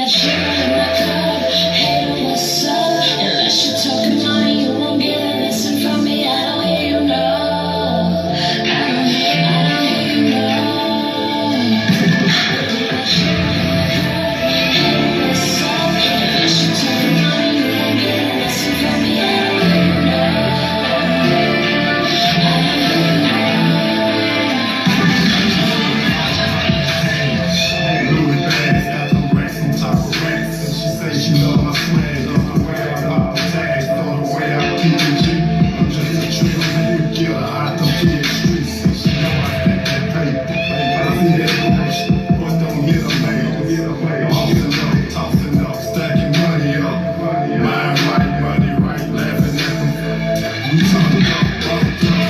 that shit in my cup. Hey, what's up? Unless you're talking money, you won't get a listen from me. I don't hear you, no. I don't hear you, no. Hey, what's up? Unless you're talking money, you won't get a listen from me. I don't hear you, no. She love my swag, love the way I pop the tags, love the way I keep it G. I'm just a trill, man, killer, I don't care streets. She know I stack that paper, I see that bush, but don't get a man, tossing up, stacking money up. Mind right, laughing at them. We talking up,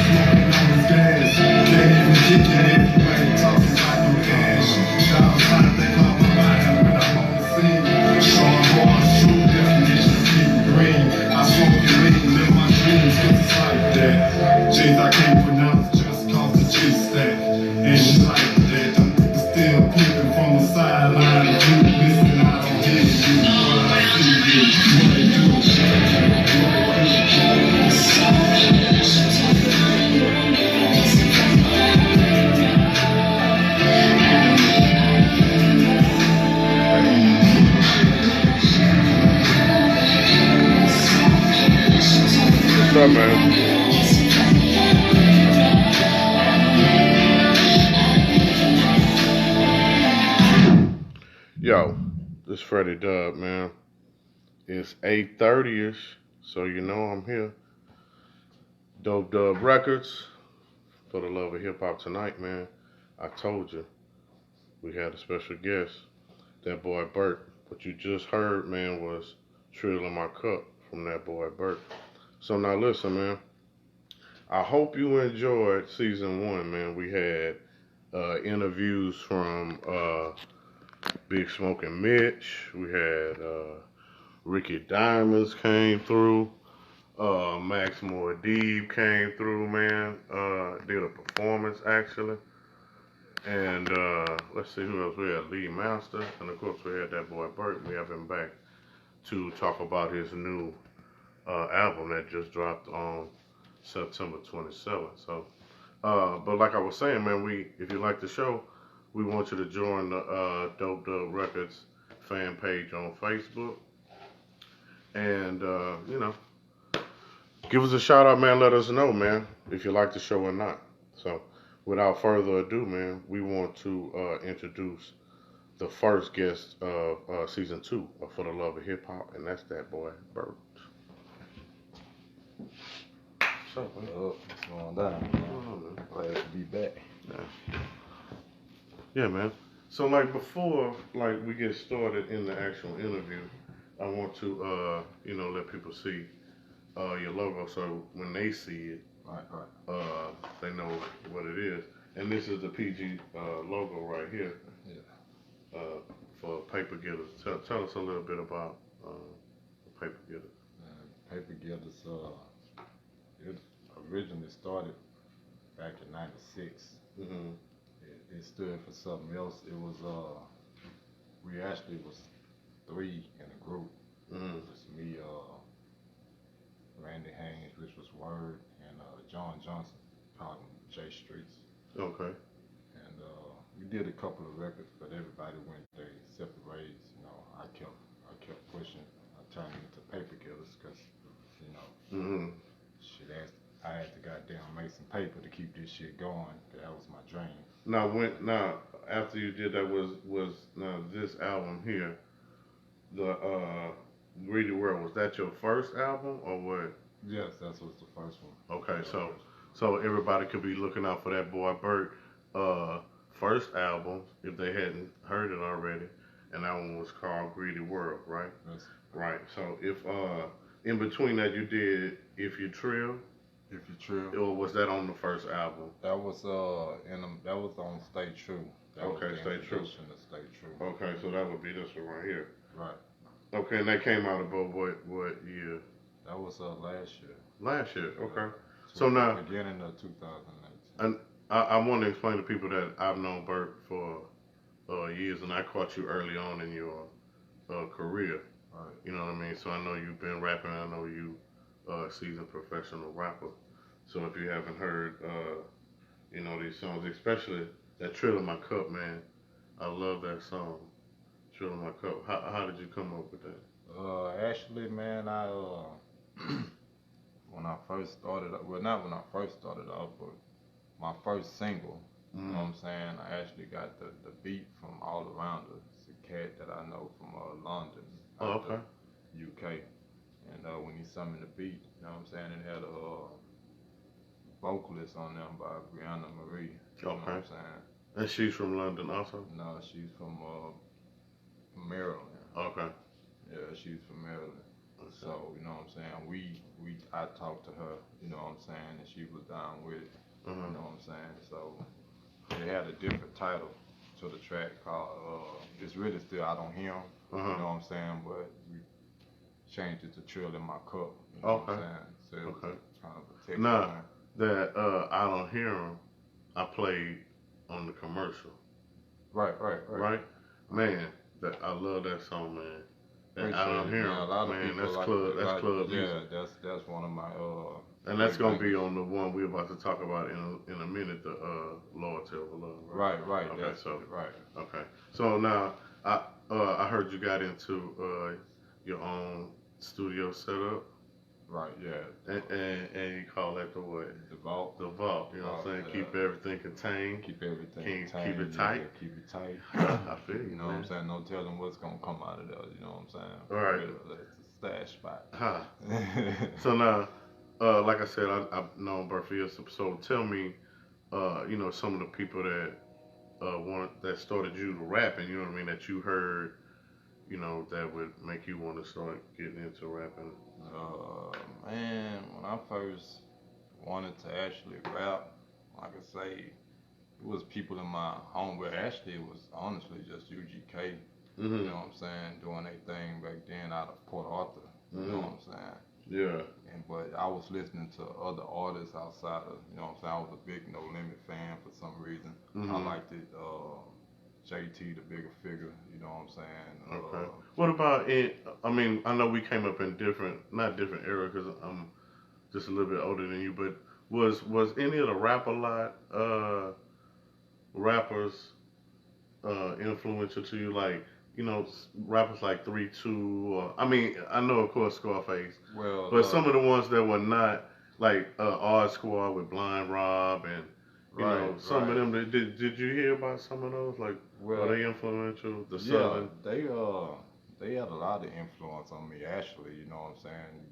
smoking on his gas. Can't even kick it if you ain't talking about no cash. Outside they call my mind when I'm on the scene. Jeans I can't pronounce just cause the G stack. And it's like that, them niggas still peeping from the sideline. If you listen, I don't hear you, but I see you. What they do, What's up, man? Yo, this Freddy Dub, man. It's 8:30ish, so you know I'm here. Dope Dub Records, for the love of hip hop tonight, man. I told you we had a special guest, Dat Boi Burt. What you just heard, man, was Trill in My Cup from Dat Boi Burt. So now listen, man. I hope you enjoyed season 1, man. We had interviews from Big Smoke and Mitch. We had Ricky Diamonds came through. Max Moadib came through, man. Did a performance actually. And let's see who else we had. Lee Master. And of course we had Dat Boi Burt. We have him back to talk about his new album that just dropped on September 27th. So, but like I was saying, man, if you like the show, we want you to join the Dope Dub Records fan page on Facebook. And, you know, give us a shout out, man. Let us know, man, if you like the show or not. So, without further ado, man, we want to introduce the first guest of season 2 of For the Love of Hip Hop, and that's Dat Boi Burt. What's up, man? What's going down? Glad to be back. Yeah, man. So, like, before, like, we get started in the actual interview, I want to, you know, let people see your logo, so when they see it, they know what it is. And this is the PG logo right here. Yeah. For Paper Getters. Tell us a little bit about Paper Getters. Paper Getters, it originally started back in '96. Mm-hmm. It stood for something else. It was we actually was 3 in a group. Mm-hmm. It was me, Randy Haynes, which was Word, and John Johnson, called him J Streets. Okay. And we did a couple of records, but everybody went their separate ways. You know, I kept pushing. I turned into Paper Getters because, you know, I had to goddamn make some paper to keep this shit going. That was my dream. Now, after you did that, was now this album here, the Greedy World, was that your first album or what? Yes, that was the first one. Okay, so everybody could be looking out for Dat Boi Burt first album if they hadn't heard it already, and that one was called Greedy World, right? Yes. Right. So if in between that you did If You Trill. If You Trill. Or was that on the first album? That was that was on Stay True. Okay, Stay True. Stay True. Okay, so that would be this one right here. Right. Okay, and that came out about what year? That was last year. Last year. Okay. So now beginning of 2019. And I want to explain to people that I've known Burt for years, and I caught you early on in your career. Right. You know what I mean? So I know you've been rapping. I know you a seasoned professional rapper. So if you haven't heard, these songs, especially that "Trill in My Cup," man, I love that song. "Trill in My Cup." How did you come up with that? Actually, man, I when I first started, well, not when I first started off, but my first single. You know what I'm saying? I actually got the beat from all around us. It's a cat that I know from London, Oh, out okay. the UK. And when he summoned the beat, you know what I'm saying? It had a vocalist on them by Brianna Marie. You know what Okay. I'm saying? And she's from London also. No, she's from Maryland. Okay. Yeah, she's from Maryland. Okay. So, you know what I'm saying? I talked to her, you know what I'm saying, and she was down with it. You know what I'm saying? So it had a different title to the track called it's really still I Don't Hear 'Em, you know what I'm saying? But we changed it to Trill in My Cup, you know what I'm saying? So it was Okay. kind of a text Now line. that I don't hear them, I played on the commercial. Right? Man, that I love that song, man. That I don't hear man. A lot of man. people That's like club. it. That's club Yeah, music. that's one of my And that's gonna be bangers. on the one we're about to talk about in a minute. The Loyalty of Love. Right. Okay, That's so it, right. okay. So now I heard you got into your own studio setup. Right, yeah. And you call that the what? The vault. The vault. You know what I'm saying? Yeah. Keep everything contained. Keep everything Keep contained, it tight. Yeah, keep it tight. I feel you, You know what I'm man. saying? No telling what's gonna come out of there. You know what I'm saying? All right. It's a stash spot. Huh. So now, like I said, I've known Burt for years. So tell me, some of the people that that started you to rapping. You know what I mean? That you heard, that would make you want to start getting into rapping. Man, when I first wanted to actually rap, like I say, it was people in my home. Well, actually, it was honestly just UGK. You know what I'm saying? Doing their thing back then out of Port Arthur. You know what I'm saying? Yeah. But I was listening to other artists outside of, you know what I'm saying? I was a big No Limit fan for some reason. I liked it. JT, the Bigger Figure, you know what I'm saying? Okay. What about I mean, I know we came up in not different era because I'm just a little bit older than you, but was any of the rappers influential to you? Like, rappers like 3-2, or I mean, I know of course Scarface, Well, but some of the ones that were not like Odd Squad with Blind Rob and some of them. Did you hear about some of those? Like, are they influential? The Southern. They had a lot of influence on me actually. You know what I'm saying?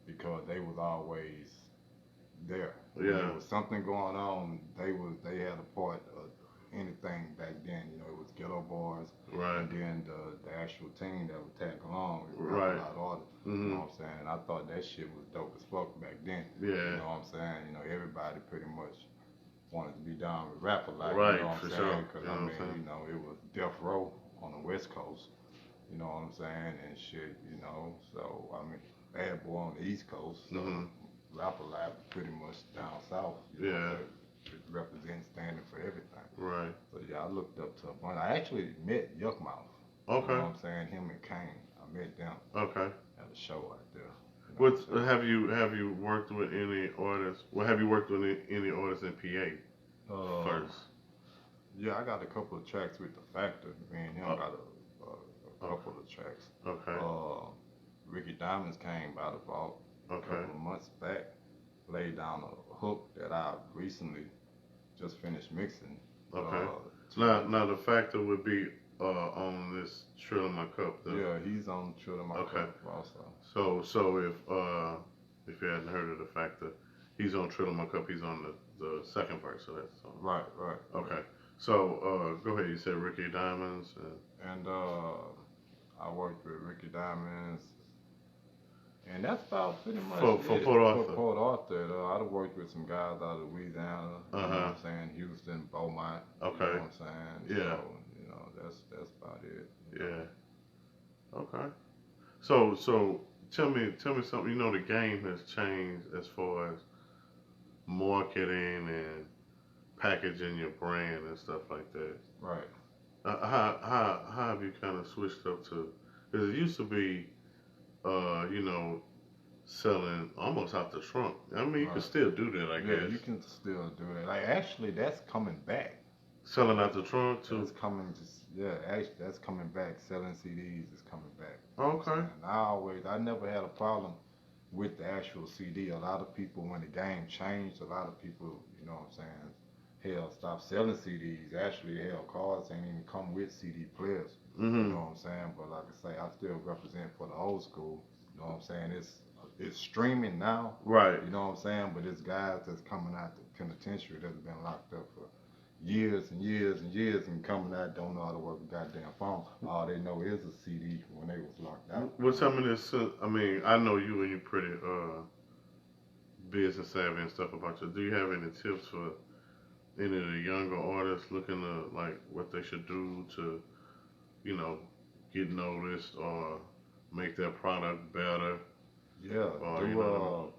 Because they was always there. When there was something going on, they had a part of anything back then. It was Ghetto Boys, Right. and then the actual team that would tag along with Right. a lot of artists. You know what I'm saying? I thought that shit was dope as fuck back then. Yeah. You know what I'm saying? Everybody pretty much wanted to be down with rap a lot. Right, You know what for I'm sure. saying? Because You know what I'm saying? it was Death Row on the West Coast. You know what I'm saying? And shit, So I mean, Bad Boy on the East Coast. So rap a lot pretty much down south. It represents standing for everything. Right. So yeah, I looked up to a bunch. I actually met Yuckmouth. Okay. You know what I'm saying? Him and Kane. I met them Okay. at a show out there. Have you worked with any artists? Well, have you worked with any artists in PA first? Yeah, I got a couple of tracks with the Factor. Me and him got a couple of tracks. Okay. Ricky Diamonds came by the vault a couple of months back. Laid down a hook that I recently just finished mixing. Okay. Now the Factor would be on this Trill in My Cup. Yeah, he's on Trill in My Cup also. So if you hadn't heard of the Factor, he's on Trill in My Cup. He's on the second verse. So that's right. Okay. So go ahead. You said Ricky Diamonds. And I worked with Ricky Diamonds. And that's about pretty much for Port Arthur. For Port Arthur. I'd worked with some guys out of Louisiana. You know what I'm saying? Houston, Beaumont. Okay. You know what I'm saying? Yeah. So, that's about it. Yeah. Okay. So tell me something. The game has changed as far as marketing and packaging your brand and stuff like that. Right. How have you kind of switched up to Because it used to be, you know, selling almost out the trunk. I mean, you can Right. still do that, I Yeah, guess. you can still do it. Like actually, that's coming back. Selling out the trunk too. That's coming. Just yeah, actually, that's coming back. Selling CDs is coming back. Okay. And I never had a problem with the actual CD. A lot of people, when the game changed, a lot of people, you know what I'm saying, hell, stopped selling CDs. Actually, hell, cars ain't even come with CD players. You Mm-hmm. know what I'm saying? But like I say, I still represent for the old school. You know what I'm saying? It's streaming now. Right. You know what I'm saying? But it's guys that's coming out the penitentiary that's been locked up for years and years and years and coming out don't know how to work a goddamn phone. All they know is a CD when they was locked out. Well, tell me this. I mean, I know you and you pretty business savvy and stuff about you. Do you have any tips for any of the younger artists looking to like what they should do to, you know, get noticed or make their product better? Yeah, You do know,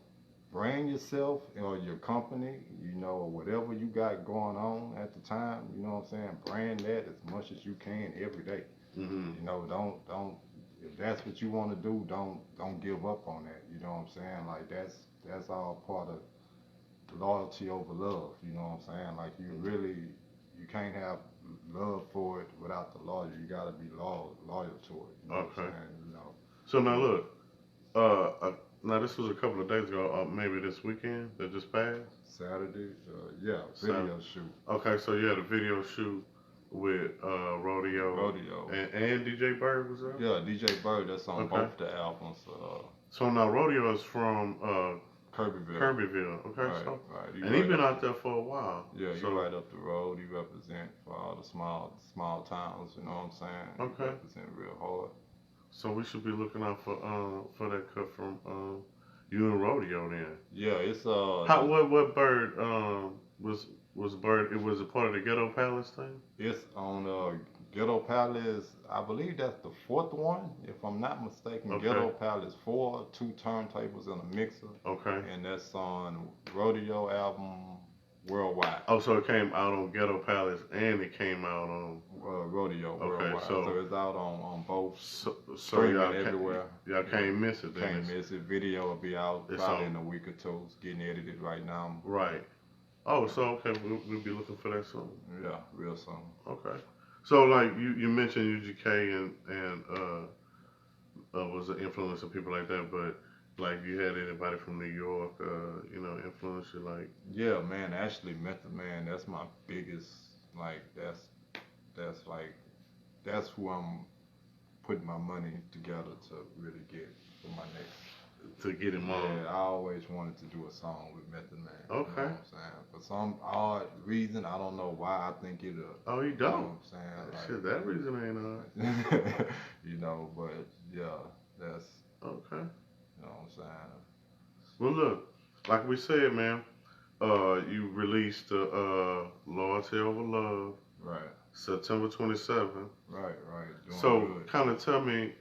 brand yourself or your company, you know, whatever you got going on at the time, you know what I'm saying? Brand that as much as you can every day. mm-hmm. You know, don't if that's what you want to do, don't give up on that. You know what I'm saying? Like that's all part of loyalty over love. You know what I'm saying? Like you can't have love for it without the loyalty. You gotta be loyal to it. You know what I'm Okay. saying? You know. So now look, now this was a couple of days ago, maybe this weekend that just passed. Saturday, yeah, video shoot. Okay, so you had a video shoot with Rodeo and DJ Bird was there. Yeah, DJ Bird. That's on Okay. both the albums. So now Rodeo is from Kirbyville. Kirbyville. Okay, Right, so right. and he's been out there for a while. Yeah, so, you right up the road. He represent for all the small towns. You know what I'm saying? Okay. He represent real hard. So we should be looking out for that cut from you and Rodeo then. Yeah, it's what Bird was Bird? It was a part of the Ghetto Palace thing. It's on Ghetto Palace. I believe that's the fourth one, if I'm not mistaken. Okay. Ghetto Palace 4, 2 turntables and a mixer. Okay. And that's on Rodeo album Worldwide. Oh, so it came out on Ghetto Palace and it came out on Rodeo Okay, Worldwide. so- So it's out on both. so Streaming y'all everywhere. y'all can't miss it. Then. Can't miss it. Video will be out It's probably on. in a week or two. It's getting edited right now. Right. Oh, so okay, we'll be looking for that soon. Yeah, real soon. Okay. So like you mentioned UGK and was an influence of people like that, but like you had anybody from New York, influence you like? Yeah, man. Actually, Method Man. That's my biggest. Like that's who I'm putting my money together to really get for my next. To get him on. Yeah, I always wanted to do a song with Method Man. Okay. You know what I'm saying? For some odd reason, I don't know why, I think it'll. Oh, you You know don't? what I'm saying? Shit, that reason ain't on. You know, but yeah, that's, Okay. you know what I'm saying? Well, look, like we said, man, you released Loyalty Over Love, Right, September 27th. right. Doing So, good. kind of tell me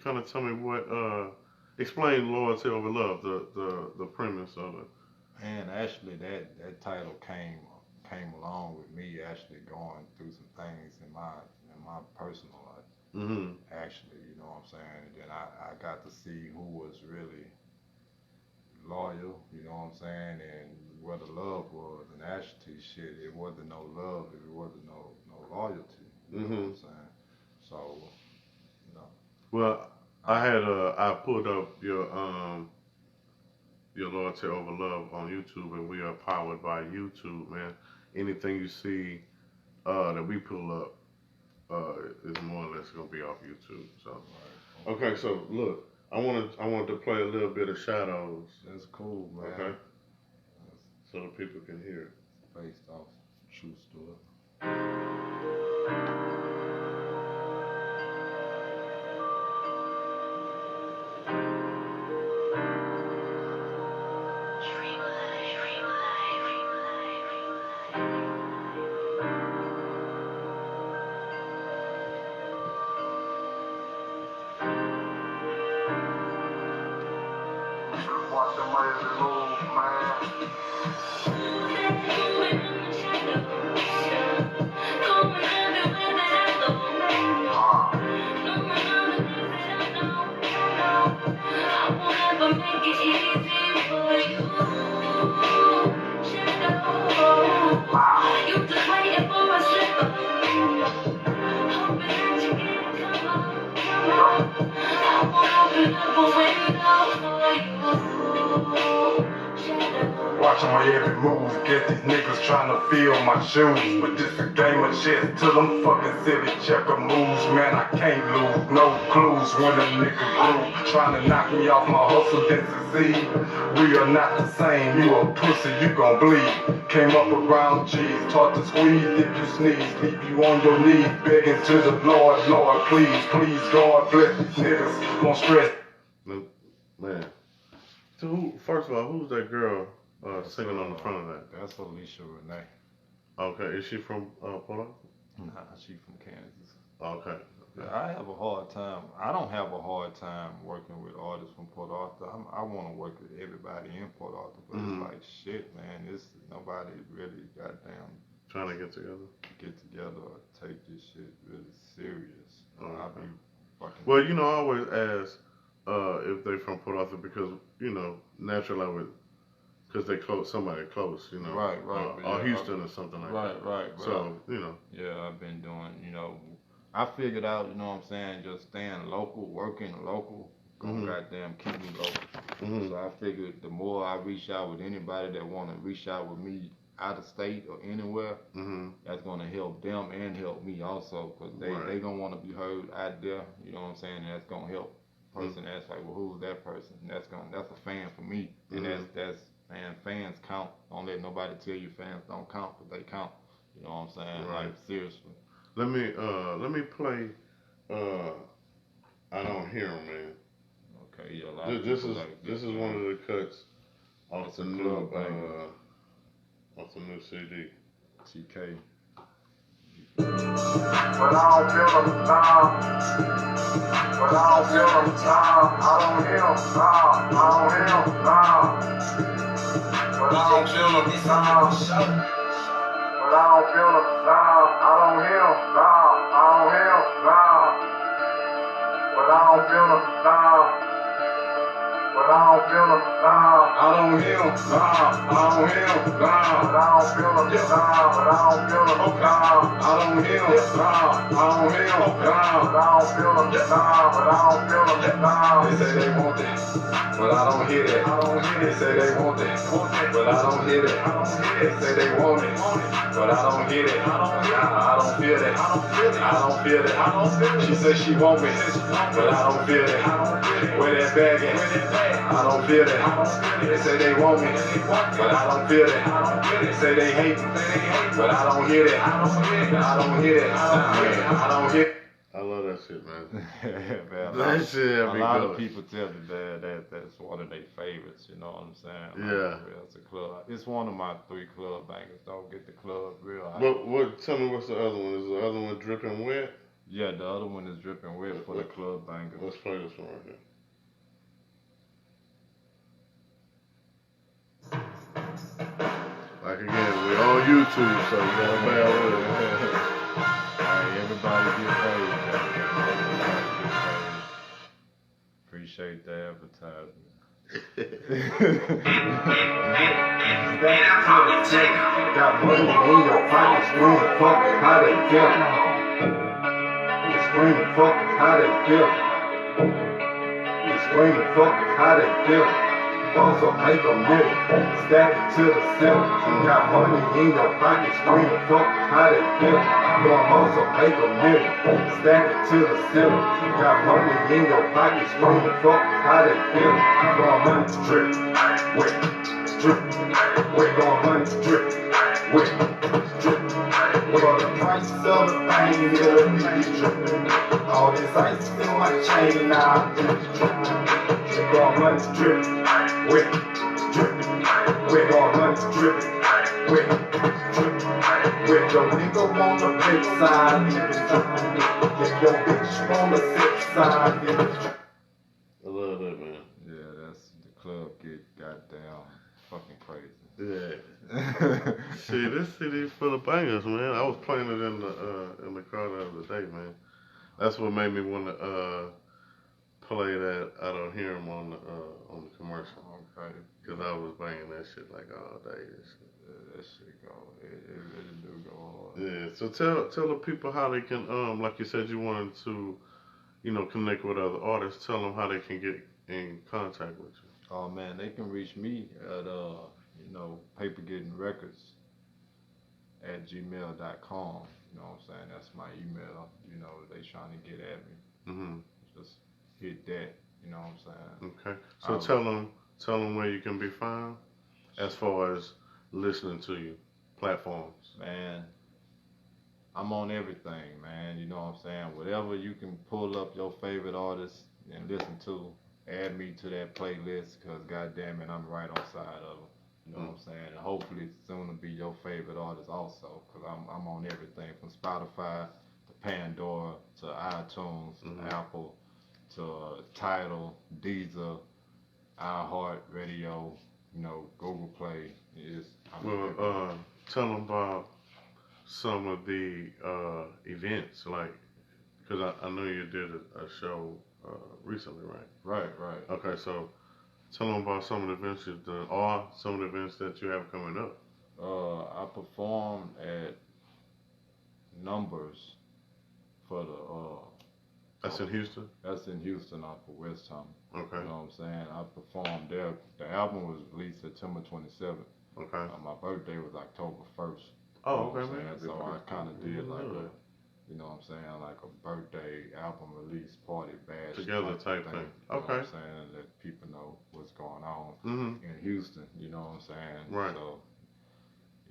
what, explain Loyalty Over Love, the premise of it. And actually, that title came along with me actually going through some things in my personal life. Mm-hmm. Actually, you know what I'm saying? And then I got to see who was really loyal, you know what I'm saying, and where the love was. And actually, shit, it wasn't no love if it wasn't no loyalty. You know what I'm saying? So, you know. Well, I pulled up your Loyalty Over Love on YouTube, and we are powered by YouTube, man. Anything you see that we pull up is more or less gonna be off YouTube. So, okay, so look, I wanted to play a little bit of Shadows. That's cool, man. Okay. So the people can hear it. Based off true story. Watch them lazy move, man. watching my every move. Get these niggas trying to fill my shoes. But this a game of chess to them fucking silly checker moves. Man, I can't lose, no clues when a nigga grew. Trying to knock me off my hustle, then succeed. We are not the same, you a pussy, you gon' bleed. Came up around G's, taught to squeeze if you sneeze. Leave you on your knees, begging to the Lord, Lord, please, please, God bless these niggas. Won't stress. Man. So first of all, who's that girl singing on the front of that? That's Alicia Renee. Okay, is she from Puerto? Nah, she from Kansas. Okay. Yeah, I have a hard time. I don't have a hard time working with artists from Port Arthur. I want to work with everybody in Port Arthur, but it's like shit, man. This nobody really goddamn Trying to get together. Or take this shit really serious. I be fucking. Well, you know, I always ask if they from Port Arthur because you know naturally I would. Because they close somebody close, you know, Right, or Houston or something like that. Right. So you know, yeah, I've been doing, you know, I figured out, you know what I'm saying, just staying local, working local, gonna goddamn keep me local. So I figured the more I reach out with anybody that want to reach out with me out of state or anywhere, that's gonna help them and help me also, because they gonna want to be heard out there, you know what I'm saying, and that's gonna help. Person that's like, well, who's that person? And that's a fan for me, and that's. Man, fans count. Don't let nobody tell you fans don't count, but they count. You know what I'm saying? Right. Like seriously. let me play. I don't hear 'em, man. Okay, yeah. A lot of This people is like this is one of the cuts off It's the a new club banger. off the new CD. TK. But I don't feel them, nah. But I don't feel them, nah. I don't hear them, nah. I don't hear them, nah. But I don't feel them, nah. But I don't feel them, nah. I don't hear them, nah. I don't hear them, nah. But I don't feel them, nah. But I don't feel them, nah. I don't hear them, nah. I don't hear them, nah. But I don't feel them, nah. But I don't feel them, nah. I don't hear them, nah. I don't hear them, nah. But I don't feel them, nah. But I don't feel them, nah. They say they want that, but I don't hear that. I don't hear. They say they want that, but I don't hear that. I don't hear. They say they want it, but I don't hear that. Nah, I don't feel that. I don't feel that. I don't feel that. I don't feel it. She says she want me, but I don't feel that. I don't feel it. Where that bag at? I don't feel that. They say they want me, but I don't feel that. They say they hate me, but I don't hear that. I don't hear that. I don't hear. I love that shit, man. Man, That shit a be lot good. of people tell me that's one of their favorites. You know what I'm saying? Yeah. It's a club. It's one of my 3 club bangers. Don't get the club real. What? Tell me what's the other one? Is the other one Dripping Wet? Yeah, the other one is Dripping Wet for the club banger. Let's play this one right here. Like again, we're on YouTube, so you gotta bear with it. Hey, everybody get paid. Everybody get paid. Appreciate the advertisement. Got money in your pocket, screaming, fuck how they feel. You screaming, fuck how they feel. You screaming, fuck how they feel. Also make a minute, stack it to the ceiling. Got money in your pocket, screaming, fuck how they feel. Going also make a minute, stack it to the ceiling. Got money in your pocket, screaming, fuck how they feel. Going money drip, wet, drip, wet, going money drip, wet, drip. For the price of the thing, it'll be dripping. All this ice in my chain, now I'm dripping. Going money drip, wet, drip, wet, going money drip, wet, drip, wet. Your nigga on the big side, if your bitch on the sick side, I love that, man. Yeah, that's the club get goddamn fucking crazy. Yeah. See, this CD full of bangers, man. I was playing it in the car the other day, man. That's what made me want to play that. I don't hear him on the commercial. Okay. Cause I was banging that shit like all day. That shit go. It really do go hard. Yeah. So tell the people how they can like you said you wanted to, you know, connect with other artists. Tell them how they can get in contact with you. Oh man, they can reach me at papergettingrecords@gmail.com. You know what I'm saying? That's my email. They trying to get at me. Mm-hmm. Just hit that. You know what I'm saying? Okay. So tell them where you can be found as far as listening to you, platforms. Man, I'm on everything, man. You know what I'm saying? Whatever you can pull up your favorite artist and listen to, add me to that playlist, because goddamn it, I'm right on side of them. You know what I'm saying? And hopefully soon to be your favorite artist also, because I'm on everything from Spotify to Pandora to iTunes to Apple to Tidal, Deezer, iHeart Radio, Google Play. Tell them about some of the events, like, because I know you did a show recently, right? Right. Okay, so tell them about some of the events you've done, or some of the events that you have coming up. I performed at Numbers for the. That's in Houston? That's in Houston off of West Tom. Okay. You know what I'm saying? I performed there. The album was released September 27th. Okay. My birthday was October 1st. Oh, okay, man. man. So I kind of did like a, you know what I'm saying, like a birthday album release party bash. Together type thing. You know Okay. what I'm saying? Let people know what's going on in Houston. You know what I'm saying? Right. So,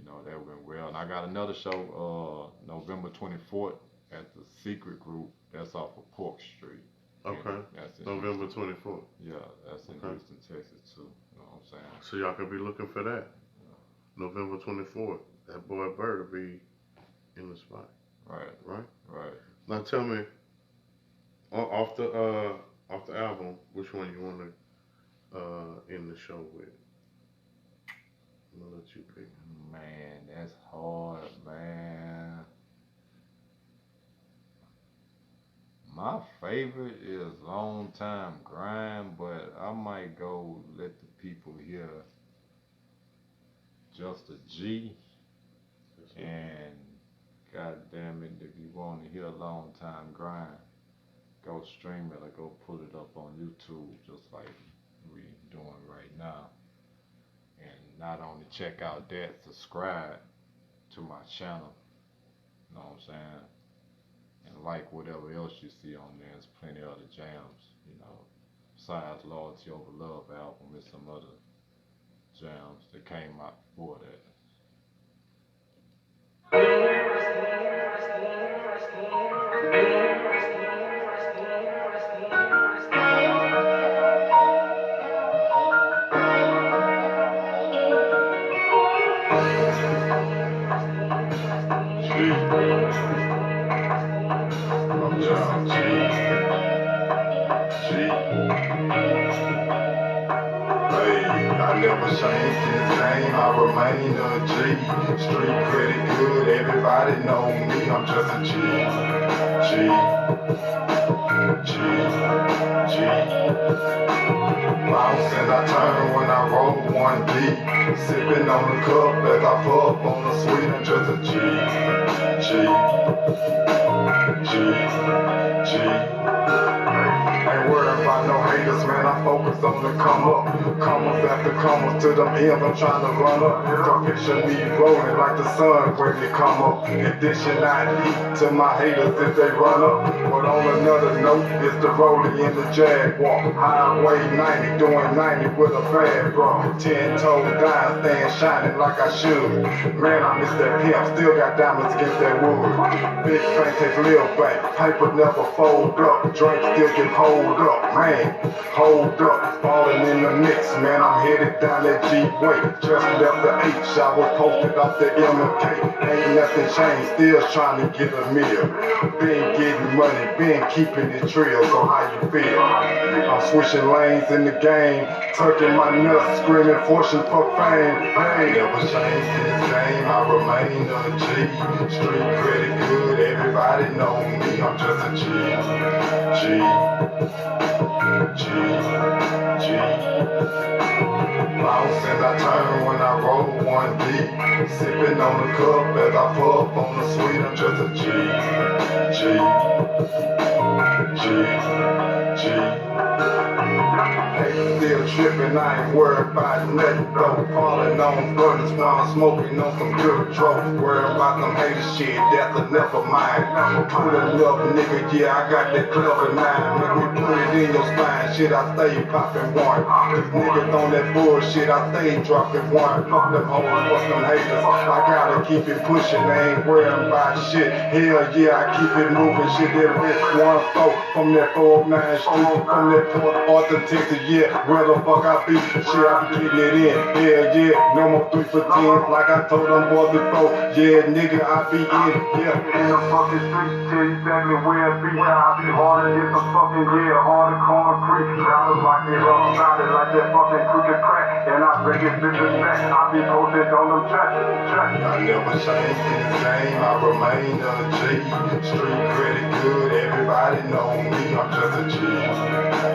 that went well. And I got another show November 24th at the Secret Group. That's off of Pork Street. Okay. That's in November 24th. Yeah, that's in Houston, Texas too. You know what I'm saying? So y'all could be looking for that. November 24th. That boy Burt will be in the spot. Right. Now tell me, off the album, which one you want to end the show with? I'm gonna let you pick. Man, that's hard, man. My favorite is Long Time Grind, but I might go let the people hear Just a G. And God damn it, if you want to hear Long Time Grind, go stream it or go put it up on YouTube, just like we doing right now. And not only check out that, subscribe to my channel. You know what I'm saying? And like whatever else you see on there. There's plenty of other jams, besides Loyalty Over Love album, there's some other jams that came out before that. I never changed his name, I remain a G. Street pretty good, everybody know me, I'm just a G. Bounce and I turn when I roll one deep. Sipping on the cup as I puff on the sweet, I'm just a G. Ain't worried about no haters, man, I focus on the come up. Commas after commas to them ends, I'm trying to run up. Picture me rolling like the sun when they come up. Addition I eat to my haters if they run up. But on another note, it's the rollie in the Jaguar. Highway 90, doing 90 with a bad bro. 10 toes down, staying shining like I should. Man, I miss that pimp, still got diamonds against that wood. Big bank take little bank, paper never fold up. Drink still get hold up, man, hold up. Falling in the mix, man, I'm headed down that G-way. Just left the H, I was posted off the M&K. Ain't nothing changed, still trying to get a meal. Been getting money, been keeping it real, so how you feel? I'm switching lanes in the game, tucking my nuts, screaming fortune for fame. Hey, never changed his name, I remain a G. Street pretty good, everybody know me, I'm just a G. Bounce and I turn when I roll one deep. Sipping on the cup as I puff on the sweet, I'm just a G. haters still tripping, I ain't worried about nothing though. Falling on brothers while I'm smoking on some good dope. Worried about them haters shit, that's a never mind. Put it up, nigga, yeah, I got that clever nine. Make me put it in your spine, shit, I stay popping one. These niggas on that bullshit, I stay dropping one. Fuck them hoes, fuck them haters, I gotta keep it pushing, I ain't worried about shit. Hell yeah, I keep it moving, shit, that rich one flow from that 409 street, from that Port Arthur, Texas, yeah, where the fuck I be, shit, I be getting it in, hell yeah, no more 3 for 10s, like I told them boys before, yeah, nigga, I be in, yeah, in the fucking streets, tell you exactly where it be, I be hard to get some fucking, yeah, hard to concrete, gotta lock it up, stop it like that fucking crooked crack, and I break it bitches back, I be posted on them tracks, I never change in the game, I remain a G, street pretty good, everybody know me, I'm just a G,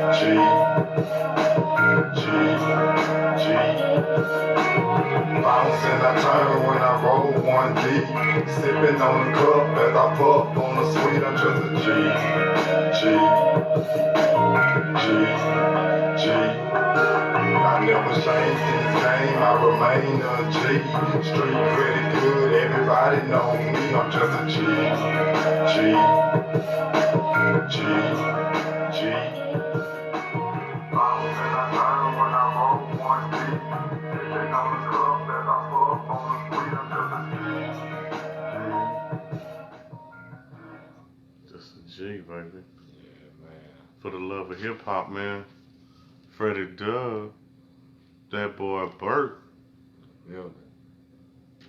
G, G, G. Bounce and I turn when I roll one deep. Sipping on the cup as I puff on the sweet. I'm just a G, G, G, G. I never changed in this game, I remain a G. Street pretty good, everybody know me. I'm just a G, G, G, G. Bounce and I turn when I roll one deep. Sipping on the cup as I puff on the sweet. I'm just a G. Just a G, baby. Yeah, man. For the love of hip hop, man. Freddy Dub, Dat Boi Burt. Building.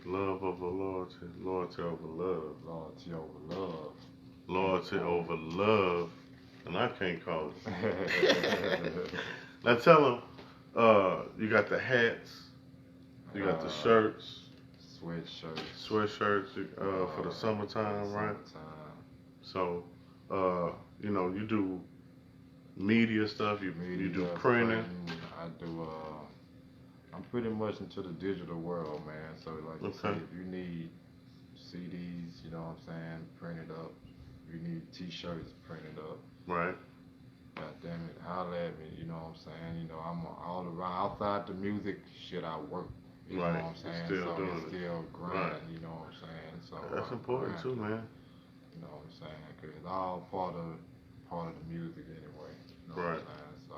Love over loyalty, loyalty over love. Loyalty over love. Loyalty over love. And I can't call it. Now tell them, you got the hats, you got the shirts, sweatshirts for the summertime, right? So, you know, you do media stuff, you do printing. I do, I'm pretty much into the digital world, man. So, like you say, if you need CDs, you know what I'm saying, printed up, if you need t-shirts printed up. Right. God damn it, holla at me, you know what I'm saying? You know, I'm all around, outside the music shit, I work. You know what I'm saying? Still so doing it's still grinding, you know what I'm saying? So that's important too, man. You know what I'm saying? Cause it's all part of the music anyway. You know what I'm saying? So,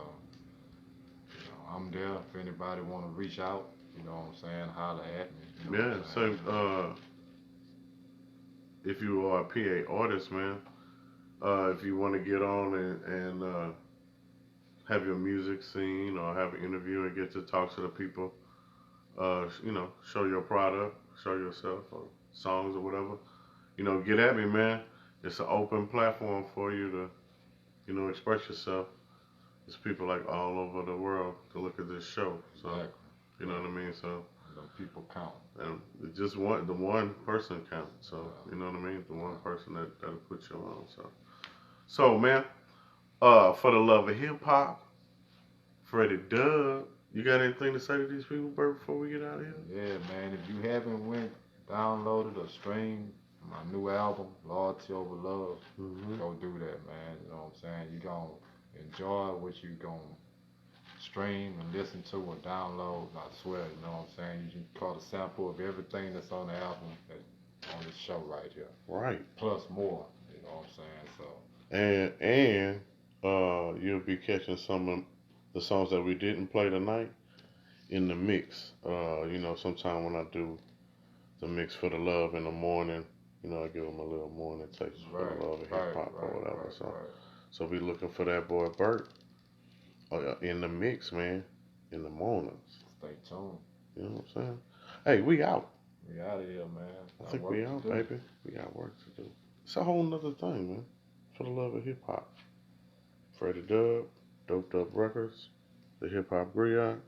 you know, I'm there if anybody want to reach out. You know what I'm saying? Holla at me. You know so if you are a PA artist, man, if you want to get on and have your music seen or have an interview and get to talk to the people, you know, show your product, show yourself, or songs or whatever, you know, get at me, man. It's an open platform for you to, you know, express yourself. There's people like all over the world to look at this show. So, exactly. You know what I mean? So, people count. And just the one person counts. So, you know what I mean? The one person that'll put you on. So man, for the love of hip hop, Freddy Dub, you got anything to say to these people, Bert, before we get out of here? Yeah, man. If you haven't downloaded or streamed my new album, Loyalty Over Love, go do that, man. You know what I'm saying? You're going to enjoy what you're going to stream and listen to or download. I swear, you know what I'm saying? You can caught a sample of everything that's on the album on this show right here. Right. Plus more, you know what I'm saying? So. And you'll be catching some of the songs that we didn't play tonight in the mix. You know, sometime when I do the mix for the love in the morning, you know, I give them a little morning taste for the love of hip hop or whatever. So be looking for that boy Burt in the mix, man, in the mornings. Stay tuned. You know what I'm saying? Hey, we out. We out of here, man. I think we out, baby. We got work to do. It's a whole nother thing, man. For the love of hip hop. Freddy Dub, Doped Up Records, the Hip Hop Griot.